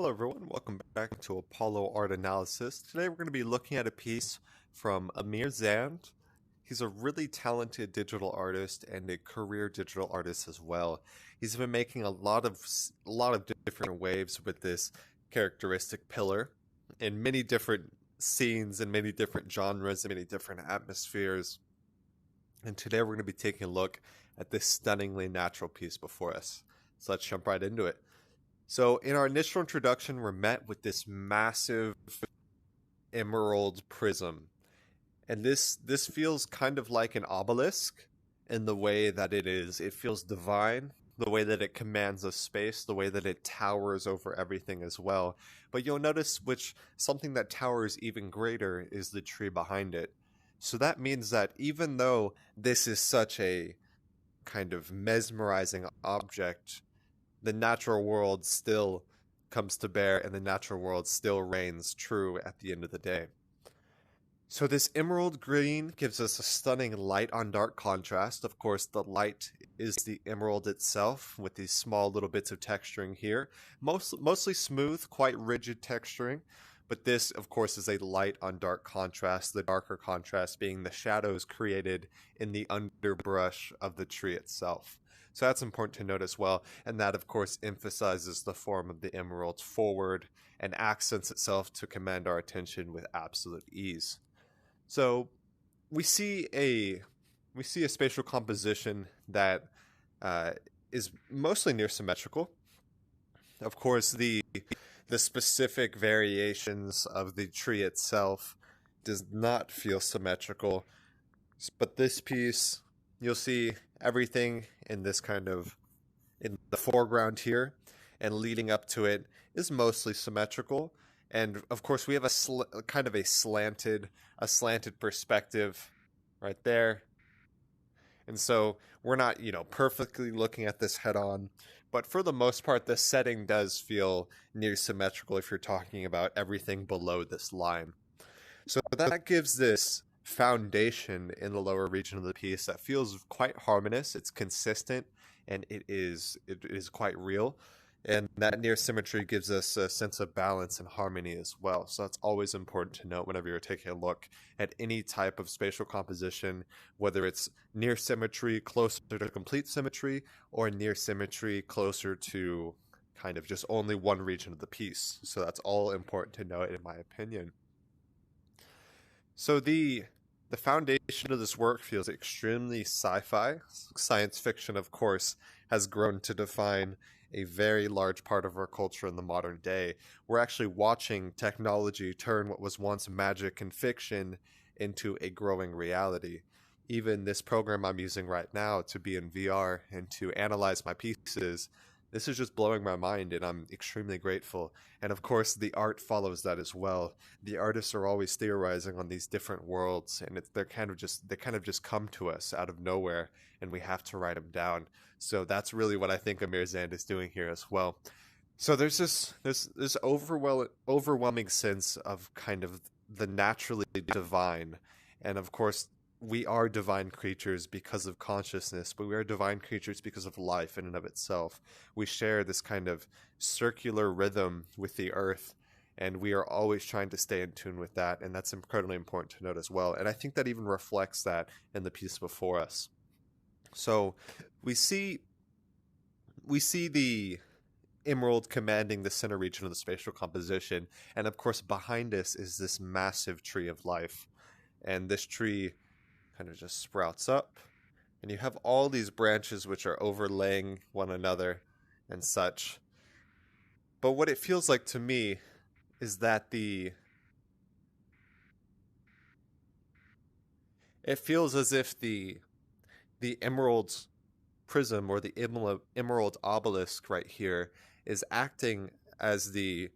Hello everyone, welcome back to Apollo Art Analysis. Today we're going to be looking at a piece from Amir Zand. He's a really talented digital artist and a career digital artist as well. He's been making a lot of different waves with this characteristic pillar in many different scenes and many different genres and many different atmospheres. And today we're going to be taking a look at this stunningly natural piece before us. So let's jump right into it. So in our initial introduction, we're met with this massive emerald prism. And this feels kind of like an obelisk in the way that it feels divine, the way that it commands a space, the way that it towers over everything as well. But you'll notice something that towers even greater is the tree behind it. So that means that even though this is such a kind of mesmerizing object, the natural world still comes to bear and the natural world still reigns true at the end of the day. So this emerald green gives us a stunning light on dark contrast. Of course, the light is the emerald itself with these small little bits of texturing here. Mostly smooth, quite rigid texturing. But this, of course, is a light on dark contrast, the darker contrast being the shadows created in the underbrush of the tree itself. So that's important to note as well, and that of course emphasizes the form of the emerald forward and accents itself to command our attention with absolute ease. So we see a spatial composition that is mostly near symmetrical. Of course, the specific variations of the tree itself does not feel symmetrical, but this piece, you'll see everything in the foreground here and leading up to it is mostly symmetrical. And of course we have a slanted perspective right there. And so we're not, perfectly looking at this head on, but for the most part, the setting does feel near symmetrical if you're talking about everything below this line. So that gives this foundation in the lower region of the piece that feels quite harmonious. It's consistent and it is quite real, and that near symmetry gives us a sense of balance and harmony as well. So that's always important to note whenever you're taking a look at any type of spatial composition, whether it's near symmetry closer to complete symmetry or near symmetry closer to kind of just only one region of the piece. So that's all important to note in my opinion. So the foundation of this work feels extremely sci-fi. Science fiction, of course, has grown to define a very large part of our culture in the modern day. We're actually watching technology turn what was once magic and fiction into a growing reality. Even this program I'm using right now to be in VR and to analyze my pieces, this is just blowing my mind, and I'm extremely grateful. And of course, the art follows that as well. The artists are always theorizing on these different worlds, and they kind of just come to us out of nowhere, and we have to write them down. So that's really what I think Amir Zand is doing here as well. So there's this overwhelming sense of kind of the naturally divine, and of course, we are divine creatures because of consciousness, but we are divine creatures because of life in and of itself. We share this kind of circular rhythm with the earth, and we are always trying to stay in tune with that, and that's incredibly important to note as well. And I think that even reflects that in the piece before us. So we see the emerald commanding the center region of the spatial composition, and of course behind us is this massive tree of life, and this tree kind of just sprouts up, and you have all these branches which are overlaying one another and such. But what it feels like to me is that it feels as if the emerald prism or the emerald obelisk right here is acting as the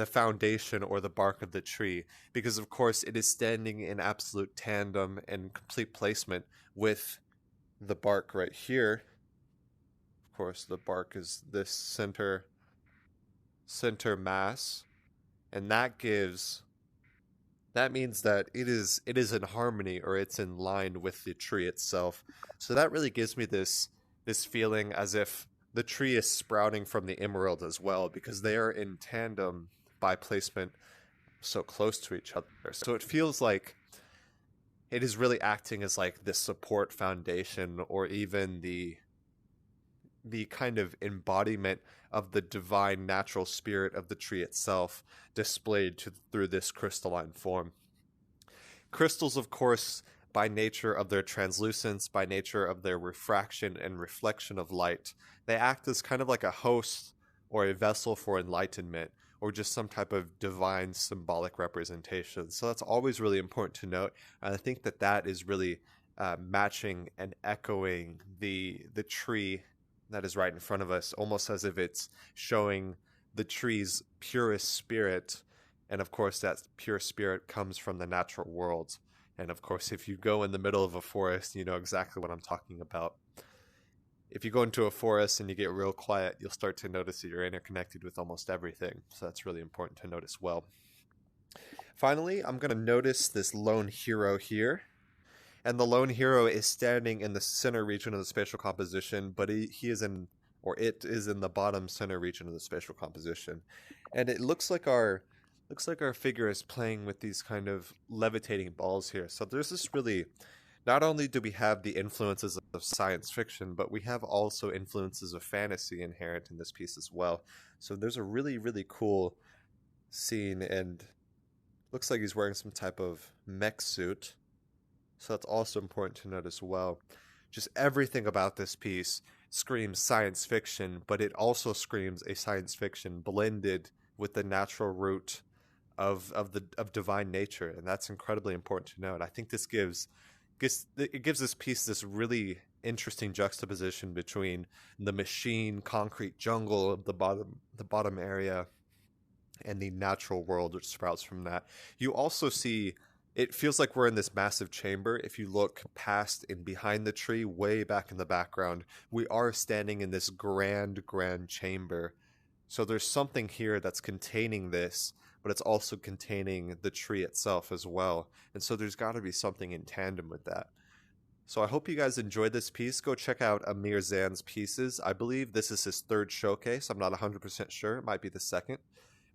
foundation or the bark of the tree, because of course it is standing in absolute tandem and complete placement with the bark right here. Of course, the bark is this center mass, and that means that it is in harmony, or it's in line with the tree itself. So that really gives me this feeling as if the tree is sprouting from the emerald as well, because they are in tandem by placement so close to each other. So it feels like it is really acting as like the support foundation, or even the kind of embodiment of the divine natural spirit of the tree itself, displayed through this crystalline form. Crystals, of course, by nature of their translucence, by nature of their refraction and reflection of light, they act as kind of like a host or a vessel for enlightenment, or just some type of divine symbolic representation. So that's always really important to note. And I think that that is really matching and echoing the tree that is right in front of us, almost as if it's showing the tree's purest spirit. And of course, that pure spirit comes from the natural world. And of course, if you go in the middle of a forest, you know exactly what I'm talking about. If you go into a forest and you get real quiet, you'll start to notice that you're interconnected with almost everything. So that's really important to note as well. Finally, I'm going to notice this lone hero here. And the lone hero is standing in the center region of the spatial composition, but he is in, or it is in the bottom center region of the spatial composition. And it looks like our figure is playing with these kind of levitating balls here. So there's this really, not only do we have the influences of science fiction, but we have also influences of fantasy inherent in this piece as well. So there's a really, really cool scene, and looks like he's wearing some type of mech suit. So that's also important to note as well. Just everything about this piece screams science fiction, but it also screams a science fiction blended with the natural root of divine nature, and that's incredibly important to note. I think this gives this piece this really interesting juxtaposition between the machine concrete jungle of the bottom area and the natural world which sprouts from that. You also see, it feels like we're in this massive chamber. If you look past and behind the tree, way back in the background, we are standing in this grand chamber. So there's something here that's containing this, but it's also containing the tree itself as well. And so there's got to be something in tandem with that. So I hope you guys enjoyed this piece. Go check out Amir Zand's pieces. I believe this is his third showcase. I'm not 100% sure. It might be the second.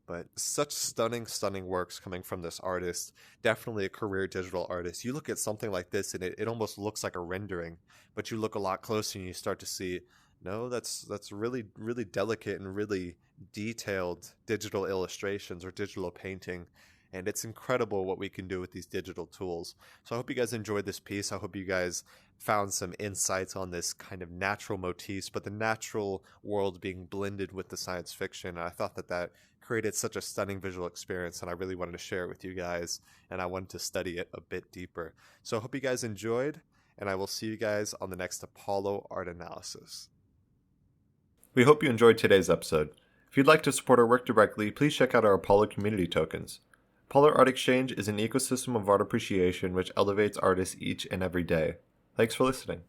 But such stunning works coming from this artist. Definitely a career digital artist. You look at something like this and it almost looks like a rendering, but you look a lot closer and you start to see, no, that's really, really delicate and really detailed digital illustrations or digital painting. And it's incredible what we can do with these digital tools. So I hope you guys enjoyed this piece. I hope you guys found some insights on this kind of natural motifs, but the natural world being blended with the science fiction. And I thought that created such a stunning visual experience, and I really wanted to share it with you guys, and I wanted to study it a bit deeper. So I hope you guys enjoyed, and I will see you guys on the next Apollo art analysis. We hope you enjoyed today's episode. If you'd like to support our work directly, please check out our Apollo community tokens. Apollo Art Exchange is an ecosystem of art appreciation which elevates artists each and every day. Thanks for listening.